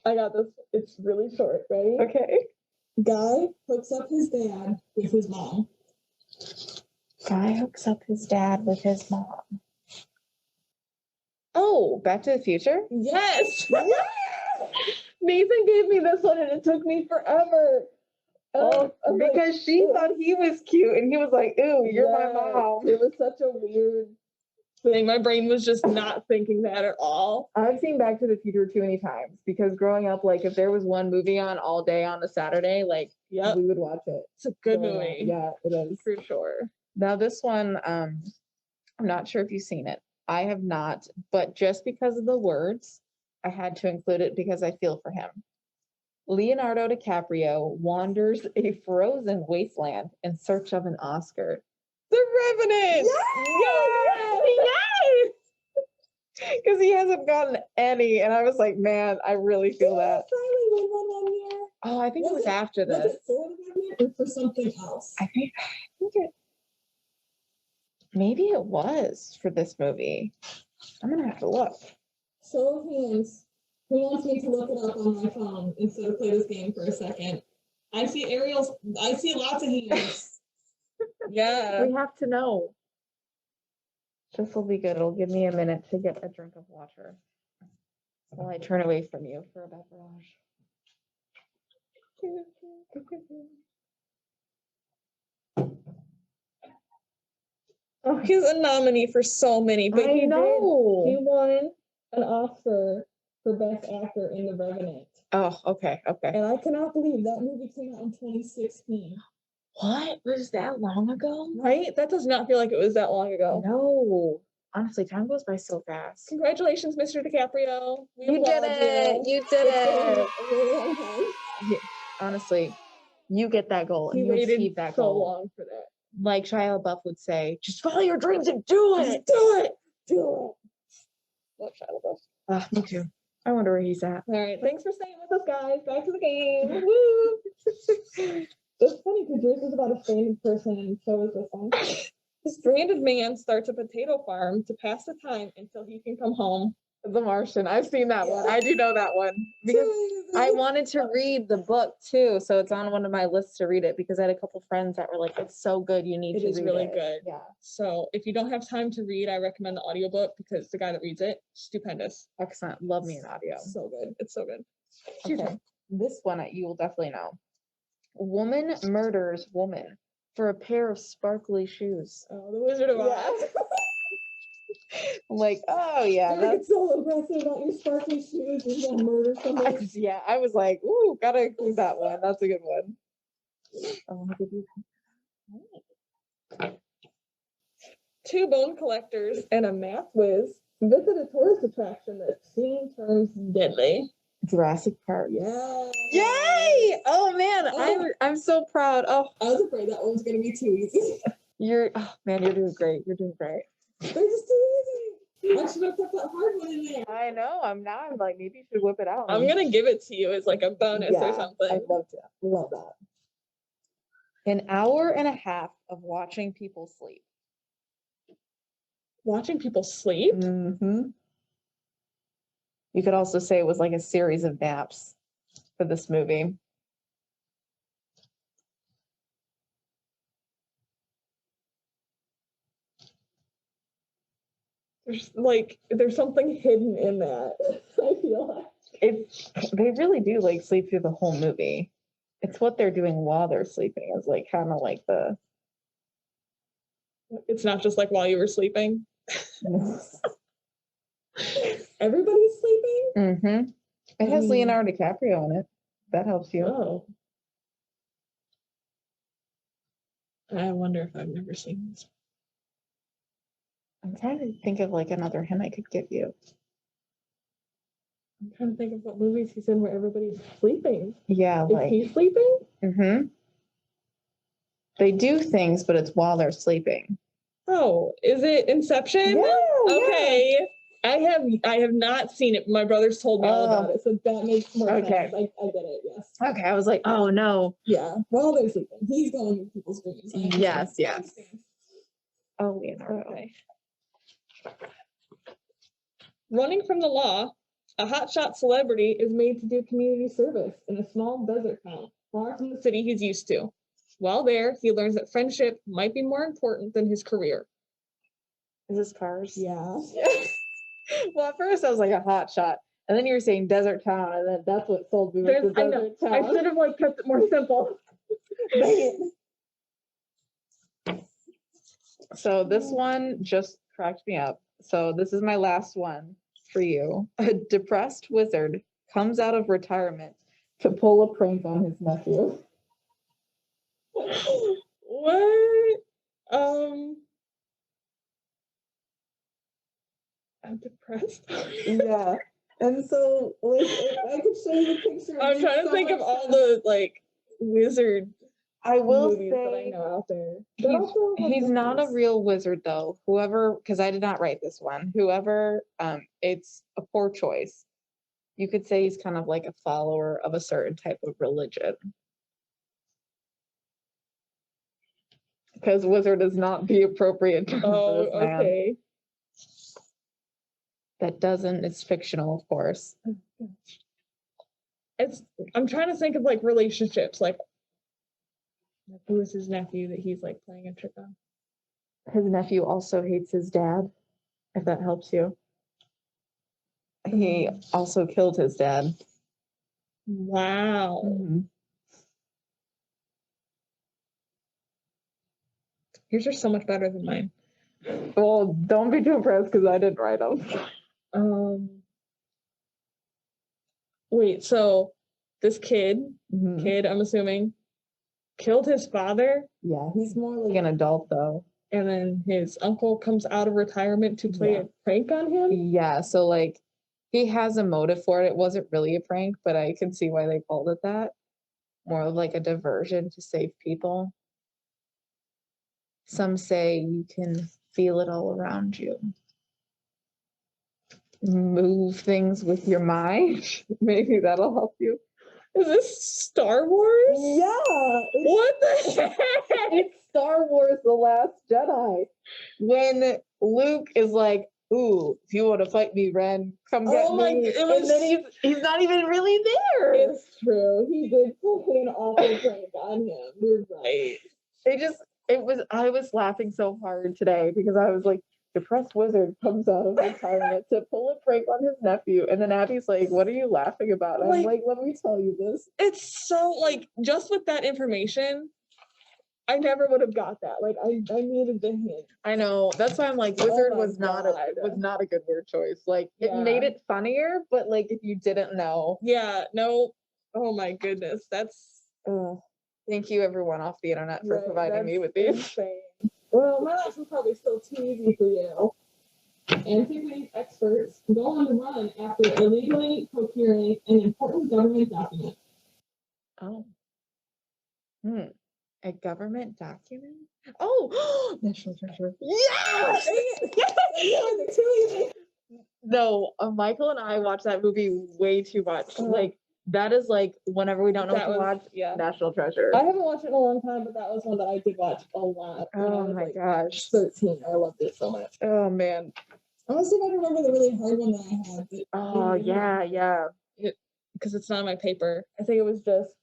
I got this. It's really short, ready? Okay. Guy hooks up his dad with his mom. Guy hooks up his dad with his mom. Oh, Back to the Future? Yes! Yes! Nathan gave me this one and it took me forever. Oh, because she thought he was cute and he was like, ew, you're my mom. It was such a weird thing. My brain was just not thinking that at all. I've seen Back to the Future too many times because growing up, like if there was one movie on all day on a Saturday, like we would watch it. It's a good movie. Yeah, it is. For sure. Now this one, I'm not sure if you've seen it. I have not, but just because of the words, I had to include it because I feel for him. Leonardo DiCaprio wanders a frozen wasteland in search of an Oscar. The Revenant! Yes! Because he hasn't gotten any, and I was like, man, I really feel that. Oh, I think it was after this. Was it for The Revenant or for something else? I think it. Maybe it was for this movie. I'm gonna have to look. Show of hands. Who wants me to look it up on my phone instead of play this game for a second? I see lots of hands. Yeah. We have to know. This will be good. It'll give me a minute to get a drink of water while I turn away from you for a beverage. Oh, he's a nominee for so many, but he won an Oscar for Best Actor in The Revenant. Oh, okay. And I cannot believe that movie came out in 2016. What? Was that long ago? Right? That does not feel like it was that long ago. No. Honestly, time goes by so fast. Congratulations, Mr. DiCaprio. You did it. You did it. Honestly, You get that goal and He you waited achieve that so goal. long for that. Like Shia LaBeouf would say, just follow your dreams and do it. Just do it. Do it. Love Shia LaBeouf. Me too. I wonder where he's at. All right. Thanks for staying with us, guys. Back to the game. Woo! It's funny because yours is about a stranded person, and so is this one. The stranded man starts a potato farm to pass the time until he can come home. The Martian. I've seen that one. I do know that one because I wanted to read the book too. So it's on one of my lists to read it because I had a couple friends that were like, it's so good. You need to read it. It is really good. Yeah. So if you don't have time to read, I recommend the audiobook because the guy that reads it, stupendous. Excellent. Love me an audio. So good. It's so good. Okay. This one you will definitely know. Woman murders woman for a pair of sparkly shoes. Oh, the Wizard of Oz. I'm like, oh yeah, that's so aggressive about your sparkly shoes. You're gonna murder someone. Yeah, I was like, ooh, gotta include that one. That's a good one. I want to give you. Two bone collectors and a math whiz visit a tourist attraction that soon turns deadly. Jurassic Park. Yeah. Yay! Oh man, I'm so proud. Oh, I was afraid that one was gonna be too easy. You're doing great. You're doing great. They're just too easy. I should have put that hard one in there. I know. I'm like, maybe you should whip it out. I'm gonna give it to you as like a bonus or something. I'd love to. Love that. An hour and a half of watching people sleep. Watching people sleep? Mm-hmm. You could also say it was like a series of naps for this movie. There's something hidden in that. I feel like They really do like sleep through the whole movie. It's what they're doing while they're sleeping is like kind of like the. It's not just like while you were sleeping. Everybody's sleeping? Mm-hmm. It has Leonardo DiCaprio in it. That helps you. Oh. I wonder if I've never seen this. I'm trying to think of like another hint I could give you. I'm trying to think of what movies he's in where everybody's sleeping. Yeah, Is he sleeping? Mm-hmm. They do things, but it's while they're sleeping. Oh, is it Inception? Yeah. Okay. Yeah. I have not seen it. My brothers told me all about it, so that makes more sense. I get it, yes. Okay, I was like, oh no. Yeah, while they're sleeping. He's going with people's dreams. Yes. Oh, Leonardo. Okay. Running from the law, a hotshot celebrity is made to do community service in a small desert town, far from the city he's used to. While there, he learns that friendship might be more important than his career. Is this Cars? Yeah. Well, at first I was like a hot shot, and then you were saying desert town, and then that's what sold me with the desert town. I should have kept it more simple. So this one just cracked me up. So this is my last one for you. A depressed wizard comes out of retirement to pull a prank on his nephew. What? I'm depressed. Yeah. And so like, I could show you the picture. I'm trying to think of all the wizard I will movies that I say know out there. he's not a real wizard though. Whoever, because I did not write this one. Whoever, it's a poor choice. You could say he's kind of like a follower of a certain type of religion. Because wizard is not the appropriate term for this man. Okay. That doesn't, it's fictional, of course. I'm trying to think of relationships, who is his nephew that he's playing a trick on? His nephew also hates his dad, if that helps you. He also killed his dad. Wow. Mm-hmm. Yours are so much better than mine. Well, don't be too impressed because I didn't write them. Wait, so this kid, I'm assuming, killed his father? Yeah, he's more like an adult though. And then his uncle comes out of retirement to play a prank on him? Yeah, so he has a motive for it. It wasn't really a prank, but I can see why they called it that. more of like a diversion to save people. Some say you can feel it all around you. Move things with your mind. Maybe that'll help you. Is this Star Wars? Yeah. What the heck? It's Star Wars: The Last Jedi. When Luke is like, "Ooh, if you want to fight me, Ren, come get me," and then he's not even really there. It's true. He did play an awful prank on him. You're right. I was laughing so hard today because I was like, depressed wizard comes out of retirement to pull a prank on his nephew, and then Abby's like, "What are you laughing about?" I'm like, "Let me tell you this." It's so like, just with that information, I never would have got that. Like, I needed the hint. I know. That's why I'm like, wizard was not a good word choice. Like, it made it funnier, but like if you didn't know. Yeah, no. Oh my goodness. That's thank you everyone off the internet for providing me with these. Insane. Well, my life was probably still too easy for you. Anti-waste experts go on the run after illegally procuring an important government document. Oh. A government document? Oh, National Treasure. Yes! Yes! No, Michael and I watched that movie way too much. Like, that is like, whenever we don't know what to watch, National Treasure. I haven't watched it in a long time, but that was one that I did watch a lot. Oh my gosh. 13. I loved it so much. Oh man. I want to see if I can remember the really hard one that I had. Oh yeah. Because it's not on my paper. I think it was just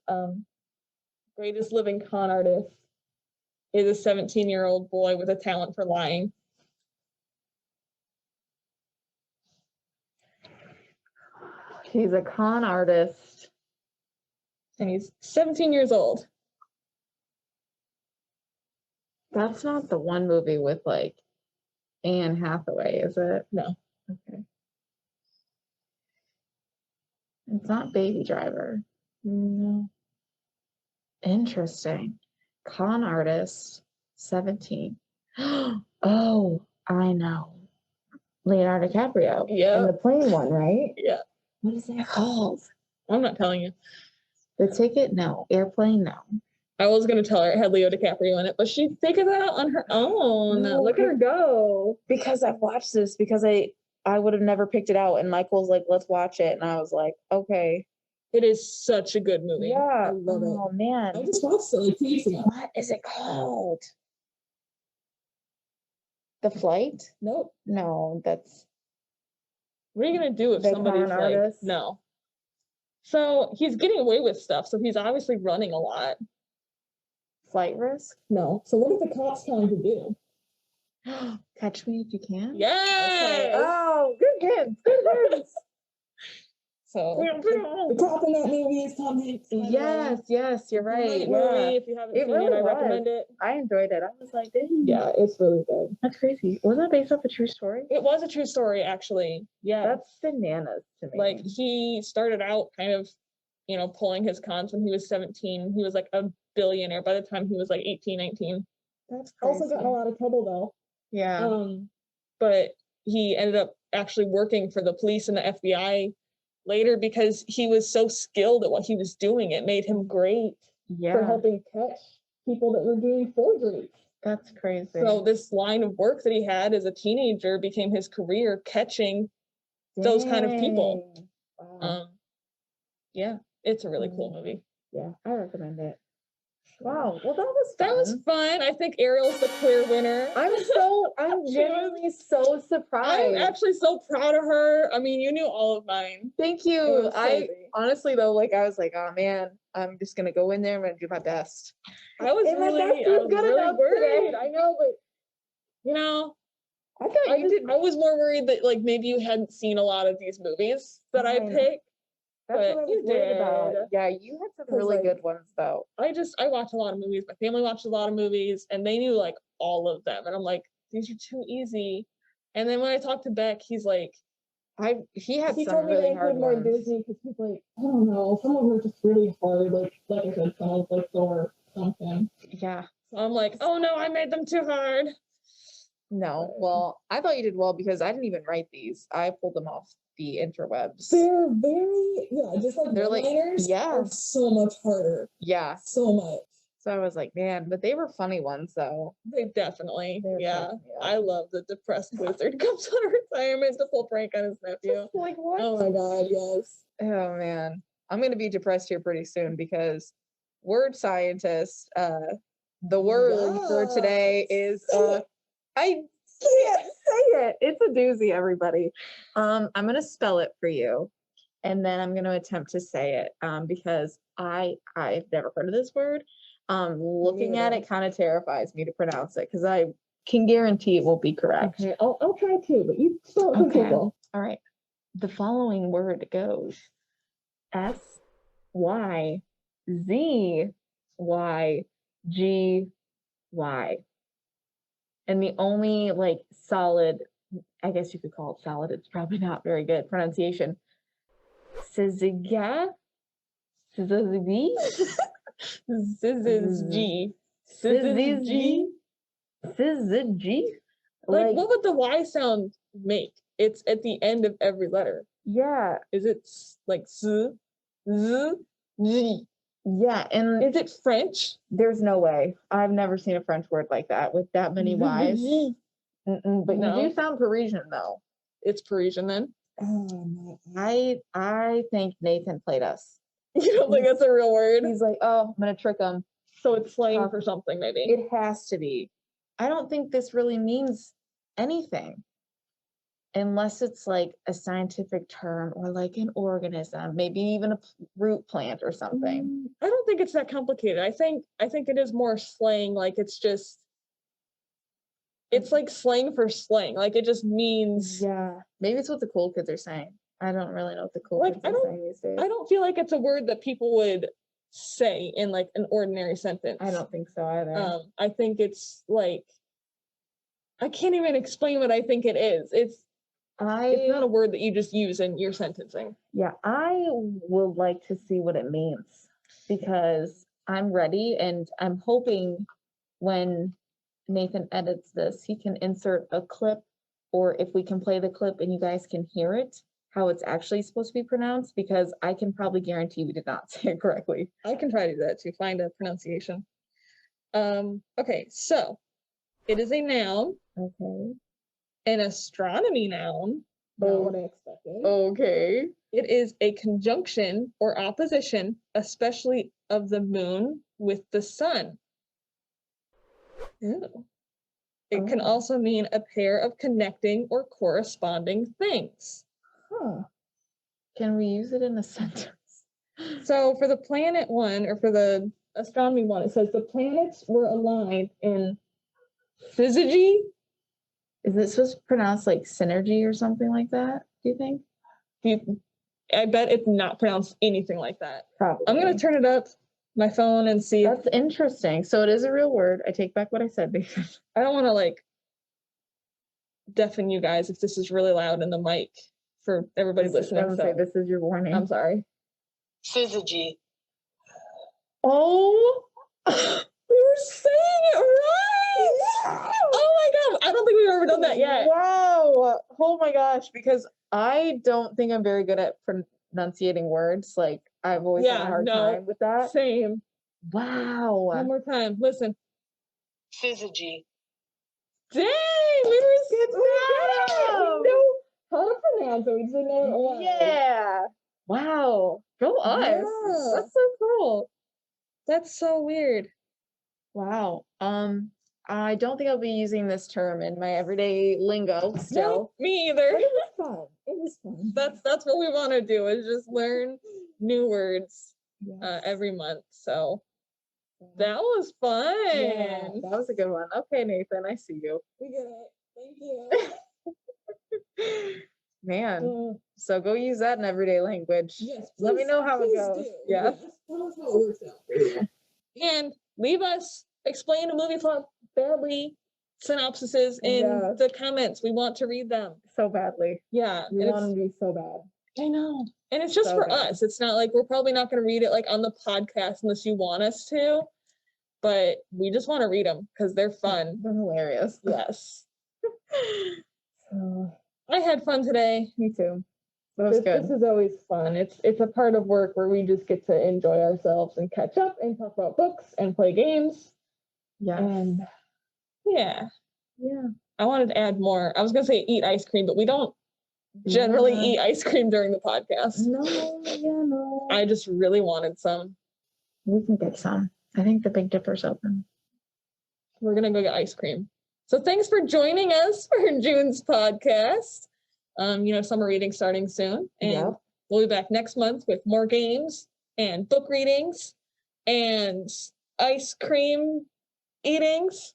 greatest living con artist is a 17-year-old boy with a talent for lying. He's a con artist. And he's 17 years old. That's not the one movie with like Anne Hathaway, is it? No. Okay. It's not Baby Driver. No. Interesting. Con artist, 17. Oh, I know. Leonardo DiCaprio. Yeah. And the plane one, right? Yeah. What is that called? I'm not telling you. The Ticket? No. Airplane? No. I was going to tell her it had Leo DiCaprio in it, but she figured it out on her own. No, look at her go. Because I've watched this, because I would have never picked it out. And Michael's like, let's watch it. And I was like, okay. It is such a good movie. Yeah. I love it. Oh, man. I just watched it like 2 weeks ago. What is it called? The Flight? Nope. No, that's... What are you going to do if somebody's like... Artist? No. So he's getting away with stuff, so he's obviously running a lot. Flight Risk? No. So what is the cops trying to do? Catch Me If You Can? Yes! Okay. Oh, good kids. Good kids. So the cop in that movie is Tom Hanks. Yes, you're right. Movie. If you haven't seen it, I recommend it. I enjoyed it. I was like, dang. Yeah, it's really good. That's crazy. Wasn't that based off a true story? It was a true story, actually. Yeah. That's bananas to me. Like, he started out kind of, pulling his cons when he was 17. He was like a billionaire by the time he was like 18, 19. That's crazy. Also got in a lot of trouble though. Yeah. But he ended up actually working for the police and the FBI later because he was so skilled at what he was doing. It made him great for helping catch people that were doing forgeries. That's crazy. So this line of work that he had as a teenager became his career, catching those kind of people. Wow. Yeah, it's a really cool movie. Yeah, I recommend it. Wow. Well, that was fun. I think Ariel's the clear winner. I'm genuinely so surprised. I'm actually so proud of her. I mean, you knew all of mine. Thank you. I honestly though, like I was like, oh man, I'm just gonna go in there. I'm gonna do my best. I was really worried. I know, but I was more worried that like maybe you hadn't seen a lot of these movies that I picked. That's what I was worried about. Yeah, you had some really good ones though. I watch a lot of movies. My family watched a lot of movies and they knew like all of them. And I'm like, these are too easy. And then when I talked to Beck, he's like, he told me to include more Disney because he's like, I don't know, some of them are just really hard. Like I said, some of like Thor something. Yeah. So I'm like, oh no, I made them too hard. No, well, I thought you did well because I didn't even write these. I pulled them off the interwebs. They're very, just like They're like, one-liners yeah, are so much harder. yeah, So much. so I was like, man, but they were funny ones though. They definitely, Yeah. I love the depressed wizard comes out of retirement to pull prank on his nephew. Like what? Oh my god, yes. Oh man, I'm gonna be depressed here pretty soon because word scientist, the word for today is I can't say it. It's a doozy, everybody. I'm gonna spell it for you, and then I'm gonna attempt to say it because I've never heard of this word. Looking at it kind of terrifies me to pronounce it because I can guarantee it won't be correct. Okay, I'll try too, but you spell it Okay. all right. The following word goes SYZYGY. And the only like solid, I guess you could call it solid, it's probably not very good pronunciation. Syzygy? Syzygy? Syzygy. Syzygy? Syzygy? Like, what would the Y sound make? It's at the end of every letter. Yeah. Is it like z, g? Yeah, and is it French? There's no way. I've never seen a French word like that with that many Y's. But no. You do sound Parisian though. It's Parisian then. I think Nathan played us. You don't think that's a real word? He's like, oh, I'm gonna trick him. So it's slang for something, maybe. It has to be. I don't think this really means anything. Unless it's like a scientific term or like an organism, maybe even a root plant or something. I don't think it's that complicated. I think it is more slang. Like it's like slang for slang. Like it just means. Yeah. Maybe it's what the cool kids are saying. I don't really know what the cool kids are saying these days. I don't feel like it's a word that people would say in like an ordinary sentence. I don't think so either. I think it's like, I can't even explain what I think it is. It's not a word that you just use in your sentencing. Yeah, I would like to see what it means because I'm ready and I'm hoping when Nathan edits this, he can insert a clip, or if we can play the clip and you guys can hear it, how it's actually supposed to be pronounced, because I can probably guarantee we did not say it correctly. I can try to do that to find a pronunciation. Okay, so it is a noun. Okay. An astronomy noun. Not what I expected. Okay. It is a conjunction or opposition, especially of the moon with the sun. Ew. It can also mean a pair of connecting or corresponding things. Huh. Can we use it in a sentence? So for the planet one, or for the astronomy one, it says the planets were aligned in syzygy. Is it supposed to pronounce like synergy or something like that? Do you think? I bet it's not pronounced anything like that. Probably. I'm gonna turn it up my phone and see. That's interesting. So it is a real word. I take back what I said. I don't want to like deafen you guys if this is really loud in the mic for everybody listening. So this is your warning. I'm sorry. Syzygy. Oh, we were saying it right. Yeah. Oh my god, I don't think we've ever done that yet. Wow. Oh my gosh, because I don't think I'm very good at pronunciating words. Like I've always had a hard time with that. Same. Wow. One more time. Listen. Syzygy. Dang, we were good. We know how to pronounce it. We didn't know it was. Yeah. Wow. Go us. Yeah. That's so cool. That's so weird. Wow. I don't think I'll be using this term in my everyday lingo still. No, me either. But it was fun. It was fun. That's what we want to do, is just learn new words every month. So that was fun. Yeah, that was a good one. Okay, Nathan, I see you. We get it. Thank you. Man, so go use that in everyday language. Yes. Let me know how it goes. Do. Yeah. And leave us explain a movie plot badly synopsises in the comments. We want to read them so badly. Yeah. We want them to be so bad. I know. And it's just so for us. It's not like we're probably not going to read it like on the podcast unless you want us to. But we just want to read them because they're fun. They're hilarious. Yes. So, I had fun today. Me too. That was good. this is always fun. It's a part of work where we just get to enjoy ourselves and catch up and talk about books and play games. Yeah. And Yeah. yeah. I wanted to add more. I was gonna say eat ice cream, but we don't generally eat ice cream during the podcast. No. I just really wanted some. We can get some. I think the Big Dipper's open. We're gonna go get ice cream. So thanks for joining us for June's podcast. Summer reading starting soon. And we'll be back next month with more games and book readings and ice cream eatings.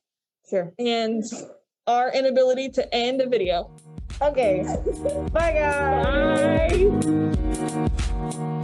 Sure. And our inability to end a video. Okay. Bye, guys. Bye.